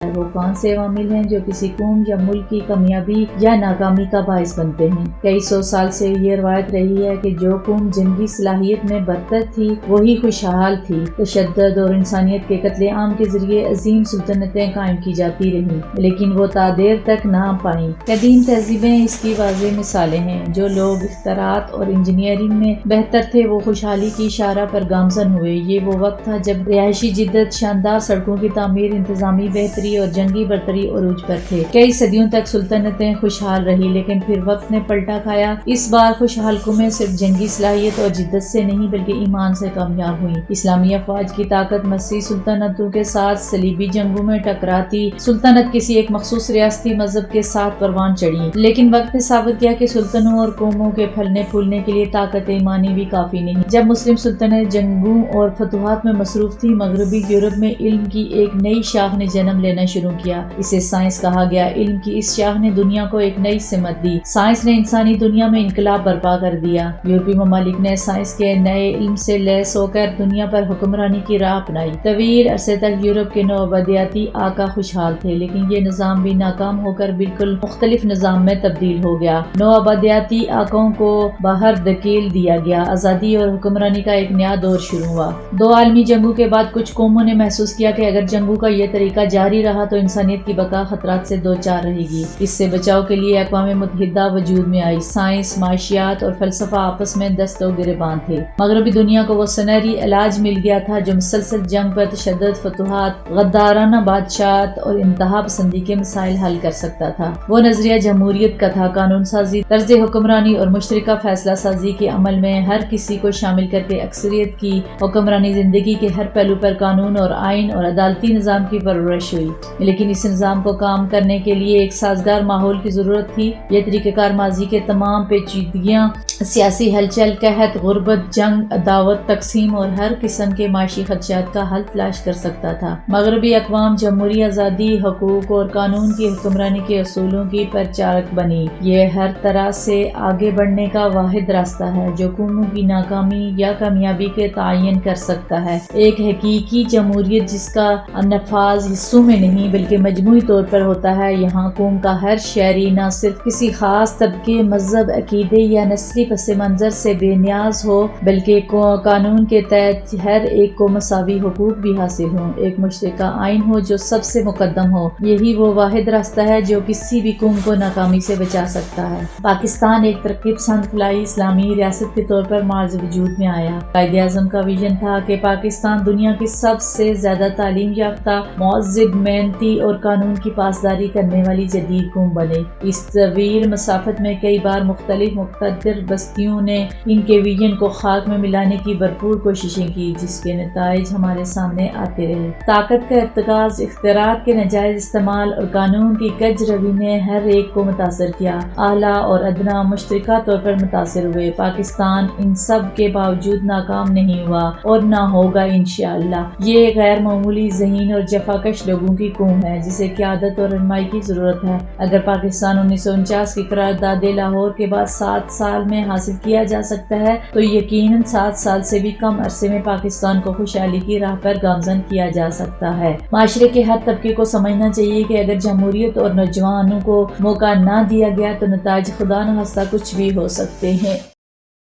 ہے۔ وہ کون سے عوامل ہیں جو کسی قوم یا ملک کی کامیابی یا ناکامی کا باعث بنتے ہیں؟ کئی سو سال سے یہ روایت رہی ہے کہ جو قوم جنگی صلاحیت میں برتر تھی وہی خوشحال تھی۔ تشدد اور انسانیت کے قتل عام کے ذریعے عظیم سلطنتیں قائم کی جاتی رہیں، لیکن وہ دیر تک نہ پائیں۔ قدیم تہذیبیں اس کی واضح مثالیں ہیں۔ جو لوگ اختراعات اور انجینئرنگ میں بہتر تھے وہ خوشحالی کی شارع پر گامزن ہوئے۔ یہ وہ وقت تھا جب رہائشی جدت، شاندار سڑکوں کی تعمیر، انتظامی بہتری اور جنگی برتری عروج پر تھے۔ کئی صدیوں تک سلطنتیں خوشحال رہی، لیکن پھر وقت نے پلٹا کھایا۔ اس بار خوشحال قومیں صرف جنگی صلاحیت اور جدت سے نہیں بلکہ ایمان سے کامیاب ہوئیں۔ اسلامی افواج کی طاقت مسیحی سلطنتوں کے ساتھ صلیبی جنگوں میں ٹکراتی سلطنت کسی ایک مخصوص ریاستی مذہب کے ساتھ پروان چڑھی، لیکن وقت نے ثابت کیا کہ سلطنتوں اور قوموں کے پھلنے پھولنے کے لیے طاقت ایمانی بھی کافی نہیں۔ جب مسلم سلطنت جنگوں اور فتوحات میں مصروف تھی، مغربی یورپ میں علم کی ایک نئی شاخ نے جنم لینا شروع کیا۔ اسے سائنس کہا گیا۔ علم کی اس شاخ نے دنیا کو ایک نئی سمت دی۔ سائنس نے انسانی دنیا میں انقلاب برپا کر دیا۔ یورپی ممالک نے سائنس کے نئے علم سے لیس ہو کر دنیا پر حکمرانی کی راہ اپنائی۔ طویل عرصے تک یورپ کے نوآبادیاتی آقا خوشحال تھے، لیکن یہ نظام بھی ناکام ہو کر بالکل مختلف نظام میں تبدیل ہو گیا۔ نوآبادیاتی آقاؤں کو باہر دھکیل دیا گیا۔ آزادی اور حکمرانی کا ایک نیا دور شروع ہوا۔ دو عالمی جنگوں کے بعد کچھ قوموں نے محسوس کیا کہ اگر جنگوں کا یہ طریقہ جاری رہا تو انسانیت کی بقا خطرات سے دوچار رہے گی۔ اس سے بچاؤ کے لیے اقوام متحدہ وجود میں آئی۔ سائنس، معاشیات اور فلسفہ آپس میں دست و گریباں تھے۔ مغربی دنیا کو وہ سنہری علاج مل گیا تھا جو مسلسل جنگ پر تشدد، فتوحات، غدارانہ بادشاہت اور انتہا پسندی کے مسائل حل کر سکتا تھا۔ وہ نظریہ جمہوریت کا تھا۔ قانون سازی، طرز حکمرانی اور مشترکہ فیصلہ سازی کے عمل میں ہر کسی کو شامل کر کے اکثریت کی حکمرانی، زندگی کے ہر پہلو پر قانون اور آئین اور عدالتی نظام کی پرورش ہوئی۔ لیکن اس نظام کو کام کرنے کے لیے ایک سازگار ماحول کی ضرورت تھی۔ یہ طریقہ کار ماضی کے تمام پیچیدگیاں، سیاسی ہلچل، قحط، غربت، جنگ، عداوت، تقسیم اور ہر قسم کے معاشی خدشات کا حل تلاش کر سکتا تھا۔ مغربی اقوام جمہوری آزادی، حقوق اور قانون کی حکمرانی کے اصولوں کی پرچارک بنی۔ یہ ہر طرح سے آگے بڑھنے کا واحد راستہ ہے جو قوموں کی ناکامی یا کامیابی کے تعین کر سکتا ہے۔ ایک حقیقی جمہوریت جس کا نفاذ حصوں میں نہیں بلکہ مجموعی طور پر ہوتا ہے۔ یہاں قوم کا ہر شہری نہ صرف کسی خاص طبقے، مذہب، عقیدے یا نسلی پس منظر سے بے نیاز ہو بلکہ قانون کے تحت ہر ایک کو مساوی حقوق بھی حاصل ہوں۔ ایک مشترکہ آئین ہو جو سب سے مقدم ہو۔ یہی وہ واحد راستہ ہے جو کسی بھی قوم کو ناکامی سے بچا سکتا ہے۔ پاکستان ایک ترقی پسند فلاحی اسلامی ریاست کے طور پر معرض وجود میں آیا۔ قائد اعظم کا ویژن تھا کہ پاکستان دنیا کی سب سے زیادہ تعلیم یافتہ، مہذب، محنتی اور قانون کی پاسداری کرنے والی جدید قوم بنے۔ اس طویل مسافت میں کئی بار مختلف مقتدر بستیوں نے ان کے ویژن کو خاک میں ملانے کی بھرپور کوششیں کی، جس کے نتائج ہمارے سامنے آتے رہے۔ طاقت کا ارتکاز، اختیارات کے ناجائز استعمال اور قانون کی کج روی نے ہر ایک کو متاثر کیا۔ اعلیٰ اور ادنا مشترکہ طور پر متاثر ہوئے۔ پاکستان ان سب کے باوجود ناکام نہیں ہوا اور نہ ہوگا انشاءاللہ۔ یہ ایک غیر معمولی ذہین اور جفاکش لوگوں کی قوم ہے جسے قیادت اور رہنمائی کی ضرورت ہے۔ اگر پاکستان 1949 کی قرارداد لاہور کے بعد 7 سال میں حاصل کیا جا سکتا ہے تو یقیناً 7 سال سے بھی کم عرصے میں پاکستان کو خوشحالی کی راہ پر گامزن کیا جا سکتا ہے۔ معاشرے کے ہر طبقے کو سمجھنا چاہیے کہ اگر جمہوریت اور نوجوانوں کو موقع نہ دیا گیا تو نتائج خدا نخواستہ کچھ بھی ہو سکتے ہیں۔